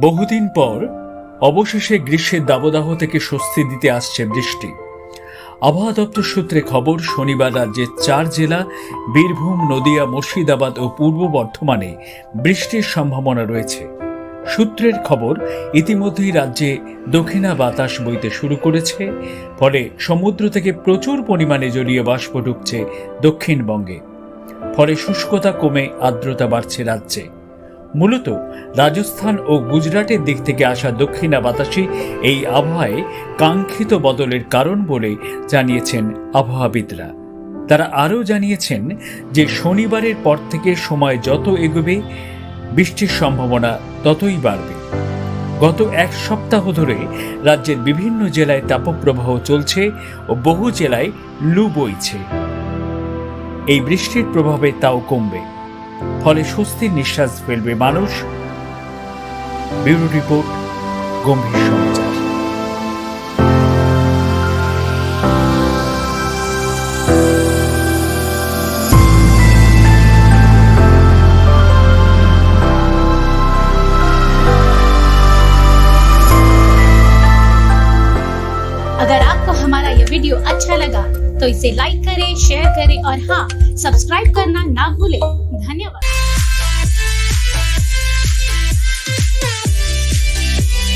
বহুদিন পর অবশেষে গ্রীষ্মের দাবদাহ থেকে স্বস্তি দিতে আসছে বৃষ্টি। আবহাওয়া দপ্তর সূত্রে খবর, শনিবার রাজ্যের 4 জেলা বীরভূম, নদিয়া, মুর্শিদাবাদ ও পূর্ব বর্ধমানে বৃষ্টির সম্ভাবনা রয়েছে। সূত্রের খবর, ইতিমধ্যেই রাজ্যে দক্ষিণা বাতাস বইতে শুরু করেছে, ফলে সমুদ্র থেকে প্রচুর পরিমাণে জলীয় বাষ্প ঢুকছে দক্ষিণবঙ্গে। ফলে শুষ্কতা কমে আর্দ্রতা বাড়ছে রাজ্যে। মূলত রাজস্থান ও গুজরাটের দিক থেকে আসা দক্ষিণা বাতাসই এই আবহাওয়ায় কাঙ্ক্ষিত বদলের কারণ বলে জানিয়েছেন আবহাওয়াবিদরা। তারা আরও জানিয়েছেন যে শনিবারের পর থেকে সময় যত এগোবে বৃষ্টির সম্ভাবনা ততই বাড়বে। গত এক সপ্তাহ ধরে রাজ্যের বিভিন্ন জেলায় তাপপ্রবাহ চলছে ও বহু জেলায় লু বইছে। এই বৃষ্টির প্রভাবে তাও কমবে, ফলে স্বস্তির নিঃশ্বাস ফেলবে মানুষ। ব্যুরো রিপোর্ট, গম্ভীর সমাচার। अगर आपको हमारा यह वीडियो अच्छा लगा तो इसे लाइक करें, शेयर करें और हाँ, सब्सक्राइब करना ना भूलें। धन्यवाद।